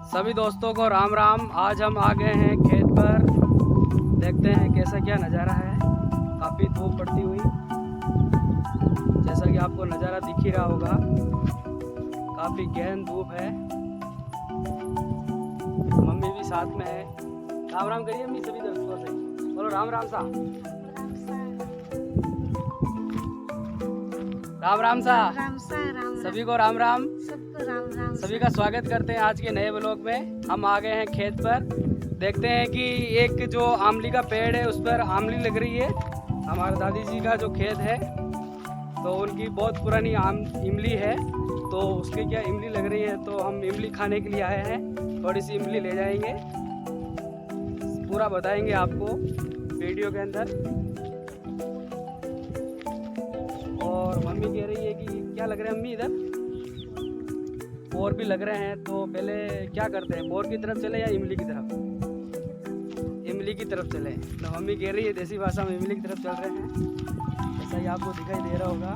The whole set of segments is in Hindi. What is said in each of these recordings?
सभी दोस्तों को राम राम। आज हम आ गए हैं खेत पर। देखते हैं कैसा क्या नज़ारा है। काफ़ी धूप पड़ती हुई, जैसा कि आपको नज़ारा दिख ही रहा होगा। काफ़ी गहन धूप है। मम्मी भी साथ में है। राम राम करिए अम्मी सभी दोस्तों से। बोलो राम राम सा। राम राम सा। सभी को राम राम। सबको राम राम। सभी का स्वागत करते हैं आज के नए व्लॉग में। हम आ गए हैं खेत पर। देखते हैं कि एक जो आमली का पेड़ है उस पर आमली लग रही है। हमारे दादी जी का जो खेत है तो उनकी बहुत पुरानी इमली है, तो उसके क्या इमली लग रही है, तो हम इमली खाने के लिए आए हैं। थोड़ी सी इमली ले जाएंगे, पूरा बताएंगे आपको वीडियो के अंदर। और मम्मी कह रही है कि क्या लग रहा है अम्मी, इधर बोर भी लग रहे हैं। तो पहले क्या करते हैं, बोर की तरफ चले या इमली की तरफ? इमली की तरफ चले। तो मम्मी कह रही है देसी भाषा में इमली की तरफ चल रहे हैं, जैसा ही आपको दिखाई दे रहा होगा।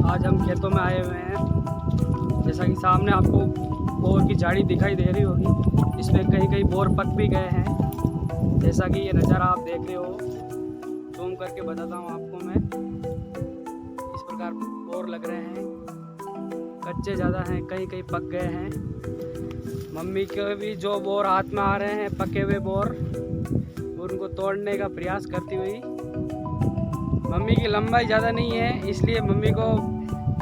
आज हम खेतों में आए हुए हैं। जैसा कि सामने आपको बोर की झाड़ी दिखाई दे रही होगी। इसमें कहीं कहीं बोर पक भी गए हैं, जैसा कि ये नज़ारा आप देख रहे हो। जूम करके बताता हूँ आपको मैं। इस प्रकार बोर लग रहे हैं, कच्चे ज़्यादा हैं, कहीं कहीं पक गए हैं। मम्मी के भी जो बोर हाथ में आ रहे हैं, पके हुए बोर, उनको तोड़ने का प्रयास करती हुई। मम्मी की लंबाई ज़्यादा नहीं है, इसलिए मम्मी को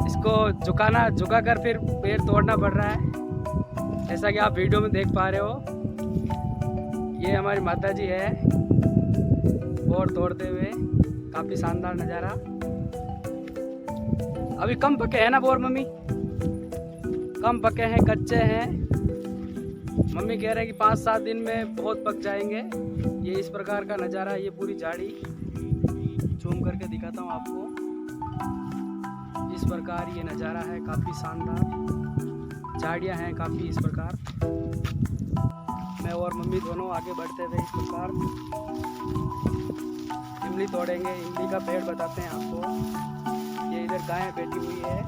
इसको झुका कर फिर पेड़ तोड़ना पड़ रहा है, जैसा कि आप वीडियो में देख पा रहे हो। ये हमारी माता जी है बोर तोड़ते हुए। काफ़ी शानदार नज़ारा। अभी कम पके हैं ना बोर मम्मी? कम पके हैं, कच्चे हैं। मम्मी कह रहे हैं कि 5-7 दिन में बहुत पक जाएंगे। ये इस प्रकार का नज़ारा, ये पूरी झाड़ी झूम करके दिखाता हूँ आपको। इस प्रकार ये नज़ारा है, काफ़ी शानदार। झाड़ियाँ हैं काफ़ी इस प्रकार। मैं और मम्मी दोनों आगे बढ़ते हुए इस प्रकार इमली तोड़ेंगे। इमली का पेड़ बताते हैं आपको। ये इधर गाय बैठी हुई है,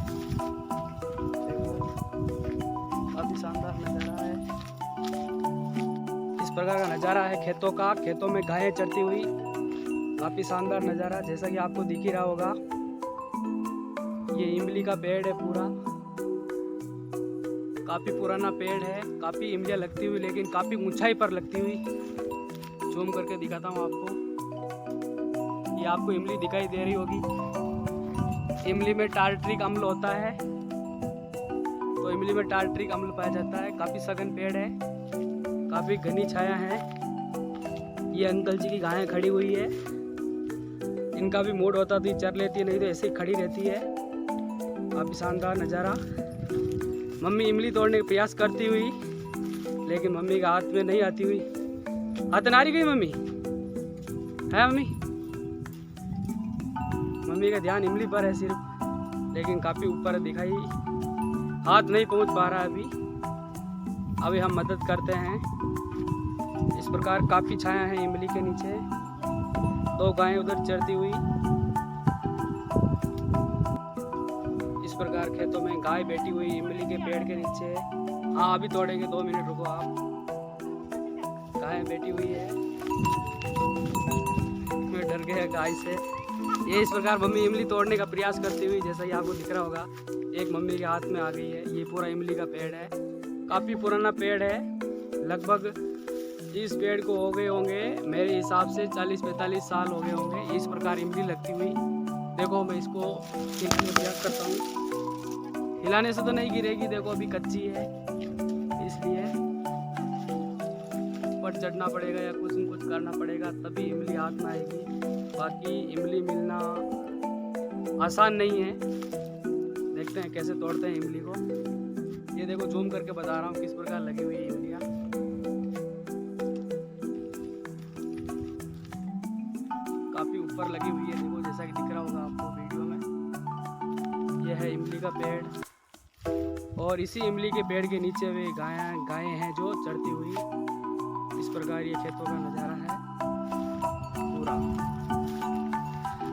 देखो काफ़ी शानदार नज़ारा है। इस प्रकार का नज़ारा है खेतों का। खेतों में गायें चरती हुई, काफ़ी शानदार नज़ारा, जैसा कि आपको दिख ही रहा होगा। ये इमली का पेड़ है पूरा, काफ़ी पुराना पेड़ है। काफ़ी इमलियाँ लगती हुई, लेकिन काफ़ी ऊंचाई पर लगती हुई। जूम करके दिखाता हूँ आपको। ये आपको इमली दिखाई दे रही होगी। इमली में टार्ट्रिक अम्ल होता है, तो इमली में टार्ट्रिक अम्ल पाया जाता है। काफ़ी सघन पेड़ है, काफ़ी घनी छाया है। ये अंकल जी की गायें खड़ी हुई है। इनका भी मूड होता तो चर लेती है, नहीं तो ऐसे ही खड़ी रहती है। काफ़ी शानदार नज़ारा। मम्मी इमली तोड़ने का प्रयास करती हुई, लेकिन मम्मी का हाथ में नहीं आती हुई। हाथ नारी गई मम्मी है। मम्मी का ध्यान इमली पर है सिर्फ, लेकिन काफ़ी ऊपर दिखाई, हाथ नहीं पहुंच पा रहा है अभी हम मदद करते हैं। इस प्रकार काफ़ी छाया है इमली के नीचे। 2 गायें उधर चरती हुई। इस प्रकार खेतों में गाय बैठी हुई इमली के पेड़ के नीचे। हाँ अभी तोड़ेंगे, 2 मिनट रुको आप। गाय बैठी हुई है, मैं डर गया गाय से। ये इस प्रकार मम्मी इमली तोड़ने का प्रयास करती हुई, जैसा कि आपको दिख रहा होगा, एक मम्मी के हाथ में आ गई है। ये पूरा इमली का पेड़ है, काफ़ी पुराना पेड़ है। लगभग इस पेड़ को हो गए होंगे मेरे हिसाब से 40-45 साल हो गए होंगे। इस प्रकार इमली लगती हुई। देखो मैं इसको हिलाने का प्रयास करता हूँ, हिलाने से तो नहीं गिरेगी। देखो अभी कच्ची है, इसलिए ऊपर चढ़ना पड़ेगा या कुछ न कुछ करना पड़ेगा, तभी इमली हाथ में आएगी। बाकी इमली मिलना आसान नहीं है। देखते हैं कैसे तोड़ते हैं इमली को। ये देखो जूम करके बता रहा हूँ किस प्रकार लगी हुई है इमलियाँ। काफ़ी ऊपर लगी हुई है, देखो जैसा कि दिख रहा होगा आपको वीडियो में। यह है इमली का पेड़, और इसी इमली के पेड़ के नीचे वे गायें हैं जो चरती हुई। इस प्रकार ये खेतों का नज़ारा है पूरा।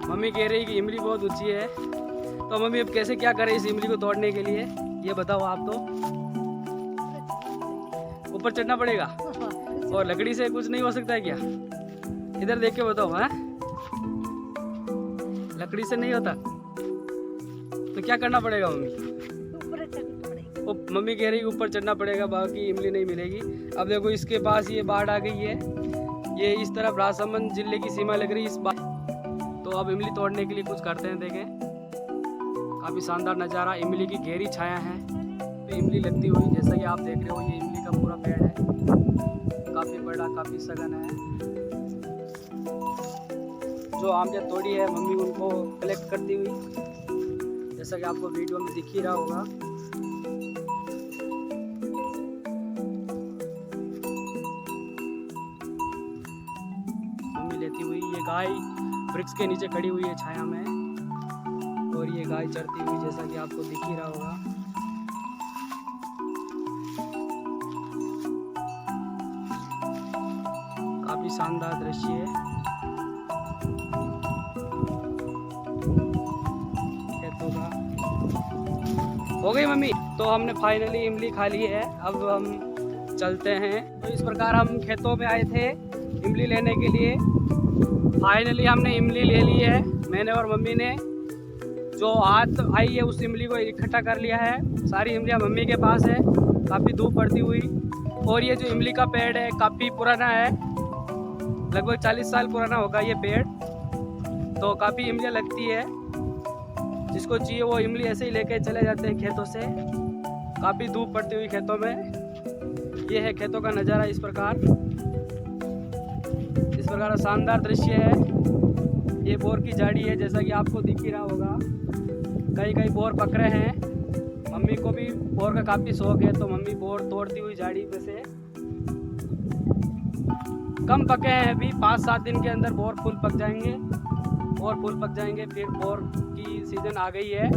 मम्मी कह रही कि इमली बहुत ऊंची है, तो मम्मी अब कैसे क्या करें इस इमली को तोड़ने के लिए, ये बताओ आप। तो ऊपर चढ़ना पड़ेगा और लकड़ी से कुछ नहीं हो सकता है क्या? इधर देख के बताओ। हाँ, लकड़ी से नहीं होता तो क्या करना पड़ेगा मम्मी? मम्मी कह रही ऊपर चढ़ना पड़ेगा, बाकी इमली नहीं मिलेगी। अब देखो इसके पास ये बाढ़ आ गई है, ये इस तरफ राजसमंद जिले की सीमा लग रही है इस बार। तो अब इमली तोड़ने के लिए कुछ करते हैं। देखें काफ़ी शानदार नज़ारा, इमली की गहरी छाया है तो इमली लगती हुई, जैसा कि आप देख रहे हो ये इमली का पूरा पेड़ है, काफ़ी बड़ा, काफ़ी सघन है। जो आमले तोड़ी है मम्मी उनको कलेक्ट करती हुई, जैसा कि आपको वीडियो में दिख ही रहा होगा। मम्मी लेती हुई, ये गाय वृक्ष के नीचे खड़ी हुई है छाया में, और ये गाय चरती हुई, जैसा कि आपको दिख ही रहा होगा। काफी शानदार दृश्य है खेतों का। हो गई मम्मी? तो हमने फाइनली इमली खा ली है, अब हम चलते हैं। तो इस प्रकार हम खेतों में आए थे इमली लेने के लिए। फाइनली हमने इमली ले ली है, मैंने और मम्मी ने। जो हाथ आई है उस इमली को इकट्ठा कर लिया है। सारी इमलियाँ मम्मी के पास है, काफ़ी धूप पड़ती हुई। और ये जो इमली का पेड़ है काफ़ी पुराना है, लगभग 40 साल पुराना होगा ये पेड़। तो काफ़ी इमलियाँ लगती है, जिसको चाहिए वो इमली ऐसे ही लेके चले जाते हैं खेतों से। काफ़ी धूप पड़ती हुई खेतों में। ये है खेतों का नज़ारा इस प्रकार का शानदार दृश्य है। ये बोर की झाड़ी है, जैसा कि आपको दिख ही रहा होगा। कई कई बोर पक रहे हैं। मम्मी को भी बोर का काफ़ी शौक है, तो मम्मी बोर तोड़ती हुई झाड़ी में से। कम पके हैं अभी, 5-7 दिन के अंदर बोर फुल पक जाएंगे। बोर फुल पक जाएंगे, फिर बोर की सीज़न आ गई है,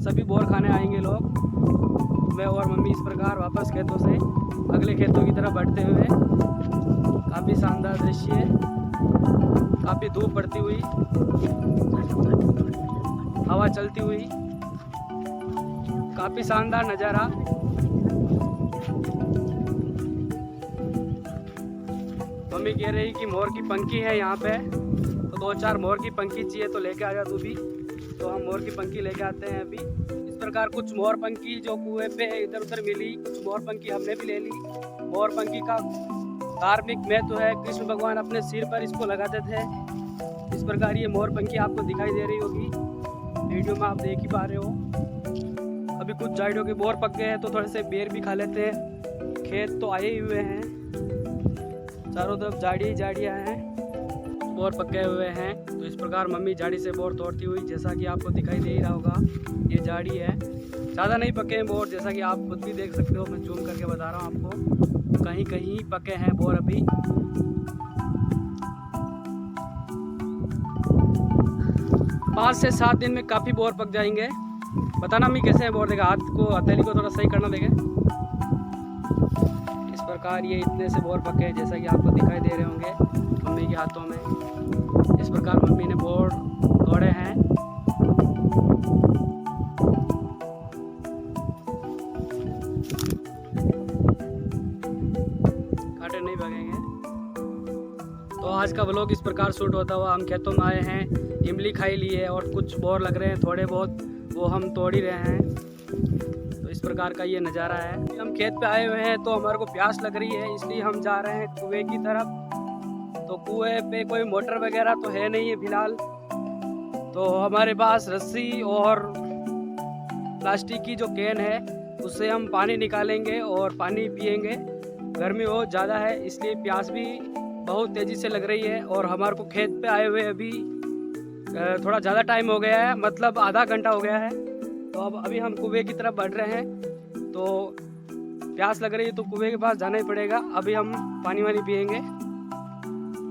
सभी बोर खाने आएंगे लोग। मैं और मम्मी इस प्रकार वापस खेतों से अगले खेतों की तरफ बढ़ते हुए। काफ़ी शानदार दृश्य है, काफ़ी धूप पड़ती हुई, हवा चलती हुई, काफ़ी शानदार नज़ारा। मम्मी कह रही कि मोर की पंखी है यहाँ पे, तो 2-4 मोर की पंखी चाहिए तो लेके आ जा तू भी। तो हम मोर की पंखी लेके आते हैं अभी। इस प्रकार कुछ मोर पंखी जो कुएं पे इधर उधर मिली, कुछ मोर पंखी हमने भी ले ली। मोर पंखी का धार्मिक महत्व है, कृष्ण भगवान अपने सिर पर इसको लगाते थे। इस प्रकार ये मोर पंखी आपको दिखाई दे रही होगी, वीडियो में आप देख ही पा रहे हो। अभी कुछ झाड़ियों के बोर पक गए हैं, तो थोड़े से बेर भी खा लेते हैं। खेत तो आए ही हुए हैं, चारों तरफ झाड़ियाँ हैं, बोर पके हुए हैं। तो इस प्रकार मम्मी झाड़ी से बोर तोड़ती हुई, जैसा कि आपको दिखाई दे ही रहा होगा, ये झाड़ी है। ज़्यादा नहीं पके हैं बोर, जैसा कि आप खुद भी देख सकते हो, मैं जूम करके बता रहा हूँ आपको। कहीं कहीं पके हैं बोर अभी। 5 से 7 दिन में काफ़ी बोर पक जाएंगे। बताना मम्मी कैसे है बोर? देगा हाथ को, हथेली को थोड़ा सही करना। देखें इस प्रकार ये इतने से बोर पके हैं, जैसा कि आपको दिखाई दे रहे होंगे मम्मी के हाथों में। इस प्रकार मम्मी ने बोर तोड़े हैं। कांटे नहीं भगेंगे। तो आज का व्लॉग इस प्रकार शूट होता हुआ हम खेतों में आए हैं, इमली खाई ली है और कुछ बोर लग रहे हैं थोड़े बहुत, वो हम तोड़ ही रहे हैं। तो इस प्रकार का ये नज़ारा है। हम खेत पे आए हुए हैं, तो हमारे को प्यास लग रही है, इसलिए हम जा रहे हैं कुएं की तरफ। तो कुएं पे कोई मोटर वगैरह तो है नहीं है फिलहाल, तो हमारे पास रस्सी और प्लास्टिक की जो कैन है उससे हम पानी निकालेंगे और पानी पिएंगे। गर्मी बहुत ज़्यादा है, इसलिए प्यास भी बहुत तेज़ी से लग रही है। और हमारे को खेत पे आए हुए अभी थोड़ा ज़्यादा टाइम हो गया है, मतलब आधा घंटा हो गया है। तो अब अभी हम कुएं की तरफ बढ़ रहे हैं। तो प्यास लग रही है तो कुएं के पास जाना ही पड़ेगा। अभी हम पानी वानी पिएंगे।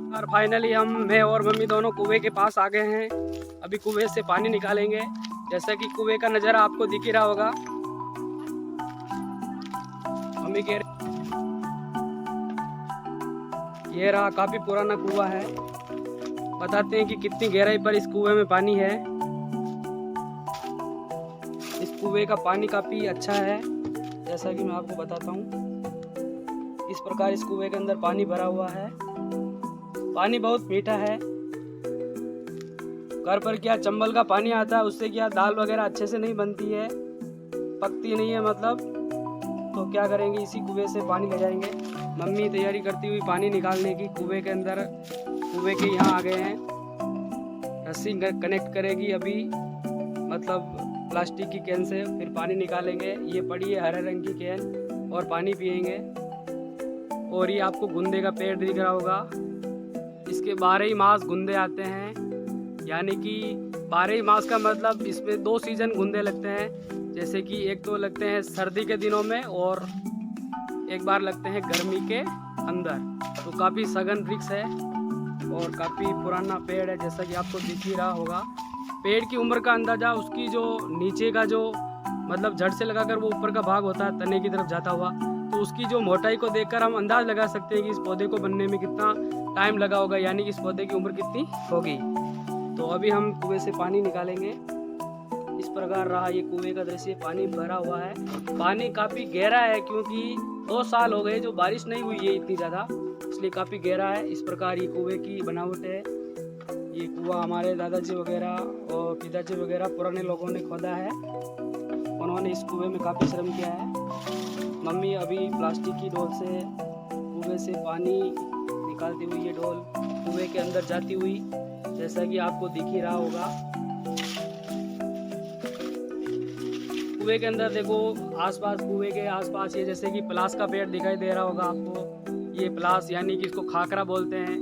और फाइनली मैं और मम्मी दोनों कुएं के पास आ गए हैं। अभी कुएं से पानी निकालेंगे, जैसा कि कुएं का नज़ारा आपको दिख ही रहा होगा। मम्मी कह रही ये रहा, काफ़ी पुराना कुआं है। बताते हैं कि कितनी गहराई पर इस कुएं में पानी है। इस कुएं का पानी काफ़ी अच्छा है, जैसा कि मैं आपको बताता हूँ। इस प्रकार इस कुएं के अंदर पानी भरा हुआ है। पानी बहुत मीठा है। घर पर क्या चंबल का पानी आता है, उससे क्या दाल वगैरह अच्छे से नहीं बनती है, पकती नहीं है मतलब। तो क्या करेंगे, इसी कुएं से पानी ले जाएंगे। मम्मी तैयारी करती हुई पानी निकालने की कुएं के अंदर। कुएं के यहाँ आ गए हैं। रस्सी कनेक्ट करेगी अभी, मतलब प्लास्टिक की कैन से, फिर पानी निकालेंगे। ये पड़ी है हरे रंग की कैन, और पानी पिएंगे। और ये आपको गुंदे का पेड़ दिख रहा होगा। इसके 12 मास गुंदे आते हैं, यानी कि 12 मास का मतलब इसमें 2 सीजन गुंदे लगते हैं। जैसे कि एक तो लगते हैं सर्दी के दिनों में, और एक बार लगते हैं गर्मी के अंदर। तो काफ़ी सघन वृक्ष है और काफ़ी पुराना पेड़ है, जैसा कि आपको दिख ही रहा होगा। पेड़ की उम्र का अंदाज़ा उसकी जो नीचे का जो मतलब जड़ से लगाकर वो ऊपर का भाग होता है तने की तरफ जाता हुआ, तो उसकी जो मोटाई को देखकर हम अंदाज लगा सकते हैं कि इस पौधे को बनने में कितना टाइम लगा होगा, यानी कि इस पौधे की उम्र कितनी होगी। तो अभी हम कुएं से पानी निकालेंगे। इस प्रकार रहा ये कुएं का दृश्य। पानी भरा हुआ है, पानी काफ़ी गहरा है, क्योंकि 2 साल हो गए जो बारिश नहीं हुई है इतनी ज़्यादा, इसलिए काफ़ी गहरा है। इस प्रकार ये कुएं की बनावट है। ये कुआं हमारे दादाजी वगैरह और पिताजी वगैरह पुराने लोगों ने खोदा है। उन्होंने इस कुएं में काफ़ी श्रम किया है। मम्मी अभी प्लास्टिक की डोल से कुएं से पानी निकालती हुई, ये डोल कुएं के अंदर जाती हुई, जैसा कि आपको दिख ही रहा होगा। कुएं के अंदर देखो, आसपास कुएं के आसपास ये जैसे कि पलास का पेड़ दिखाई दे रहा होगा आपको। ये पलास यानी कि इसको खाकरा बोलते हैं।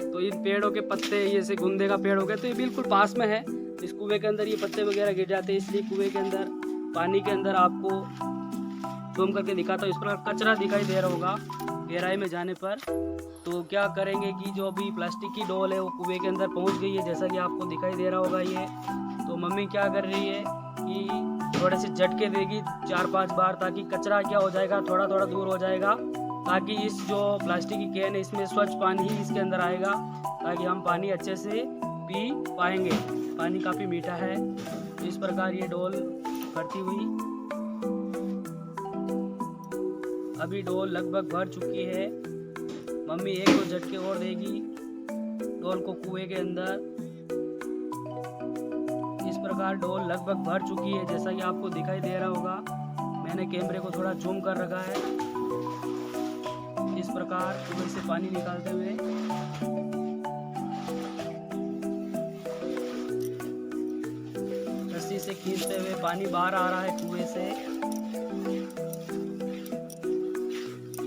तो इन पेड़ों के पत्ते, ये जैसे गुंदे का पेड़ हो गया, तो ये बिल्कुल पास में है। इस कुएं के अंदर ये पत्ते वगैरह गिर जाते हैं, इसलिए कुएं के अंदर, पानी के अंदर आपको जूम करके दिखाता हूँ। इस प्रकार कचरा दिखाई दे रहा होगा गहराई में जाने पर। तो क्या करेंगे कि जो अभी प्लास्टिक की डोल है वो कुएं के अंदर पहुंच गई है, जैसा कि आपको दिखाई दे रहा होगा ये। तो मम्मी क्या कर रही है कि थोड़े से झटके देगी 4-5 बार, ताकि कचरा क्या हो जाएगा, थोड़ा थोड़ा दूर हो जाएगा, ताकि इस जो प्लास्टिक की कैन है इसमें स्वच्छ पानी ही इसके अंदर आएगा, ताकि हम पानी अच्छे से पी पाएंगे। पानी काफ़ी मीठा है। तो इस प्रकार ये डोल भरती हुई, अभी डोल लगभग भर चुकी है। मम्मी एक दो झटके और देगी डोल को कुएं के अंदर। इस प्रकार डोल लगभग भर चुकी है, जैसा कि आपको दिखाई दे रहा होगा। मैंने कैमरे को थोड़ा जूम कर रखा है। इस प्रकार कुएं से पानी निकालते हुए रस्सी से खींचते हुए पानी बाहर आ रहा है कुएं से,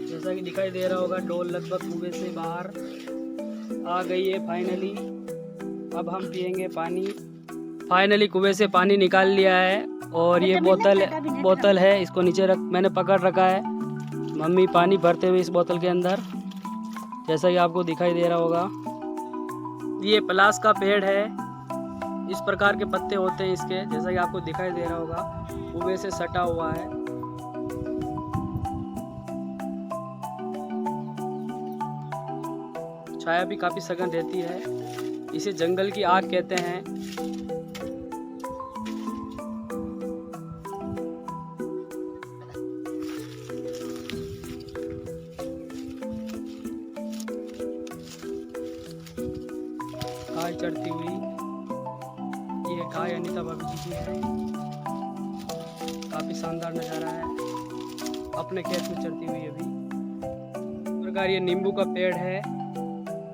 जैसा कि दिखाई दे रहा होगा। डोल लगभग कुएं से बाहर आ गई है फाइनली। अब हम पिएंगे पानी। फाइनली कुएं से पानी निकाल लिया है, और ये बोतल है, इसको नीचे रख, मैंने पकड़ रखा है। मम्मी पानी भरते हुए इस बोतल के अंदर, जैसा कि आपको दिखाई दे रहा होगा। ये पलास का पेड़ है, इस प्रकार के पत्ते होते हैं इसके, जैसा कि आपको दिखाई दे रहा होगा। कुएं से सटा हुआ है। छाया भी काफ़ी सघन रहती है। इसे जंगल की आग कहते हैं। गाय चढ़ती हुई, ये गाय अनीता भाभी जी की है। काफ़ी शानदार नज़ारा है, अपने खेत में चढ़ती हुई। अभी इस प्रकार ये नींबू का पेड़ है,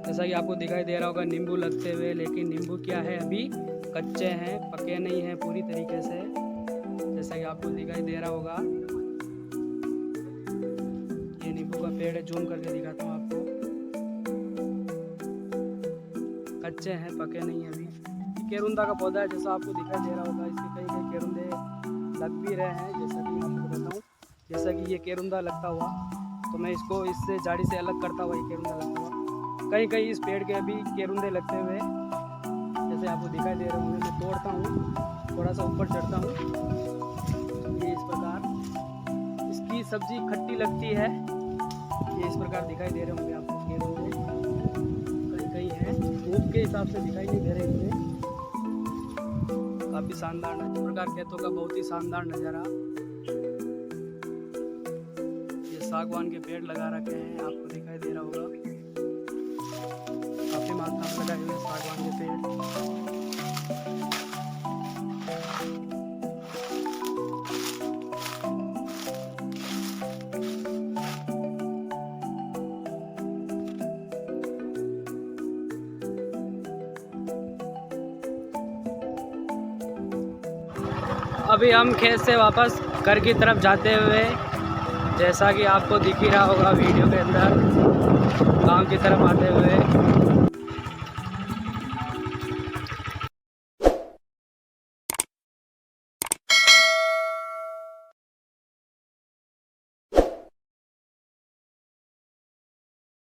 जैसा कि आपको दिखाई दे रहा होगा नींबू लगते हुए। लेकिन नींबू क्या है, अभी कच्चे हैं, पके नहीं हैं पूरी तरीके से, जैसा कि आपको दिखाई दे रहा होगा। ये नींबू का पेड़ है, जूम करके दिखाता हूँ आपको। कच्चे हैं, पके नहीं हैं अभी। केरुंदा का पौधा है, जैसा आपको दिखाई दे रहा होगा। इसके कई कई केरुंदे लग भी रहे हैं, जैसा कि मैं आपको बताता हूँ। जैसा कि ये केरुंदा लगता हुआ, तो मैं इसको इससे झाड़ी से अलग करता हुआ ये केरुंदा लगता हुआ। कहीं कहीं इस पेड़ के अभी केरुंदे लगते हुए, जैसे आपको दिखाई दे रहे होंगे। मैं तोड़ता हूँ, थोड़ा सा ऊपर चढ़ता हूँ। ये इस प्रकार इसकी सब्जी खट्टी लगती है। ये इस प्रकार दिखाई दे रहे होंगे आपको खेत में, कई कई हैं, धूप के हिसाब से दिखाई नहीं दे रहे होंगे। काफ़ी शानदार इस प्रकार खेतों का बहुत ही शानदार नज़ारा। ये सागवान के पेड़ लगा रखे हैं, आपको दिखाई दे रहा होगा, काफ़ी मात्रा में लगाए हुए सागवान के पेड़। अभी हम खेत से वापस घर की तरफ जाते हुए, जैसा कि आपको दिख ही रहा होगा वीडियो के अंदर, गांव की तरफ आते हुए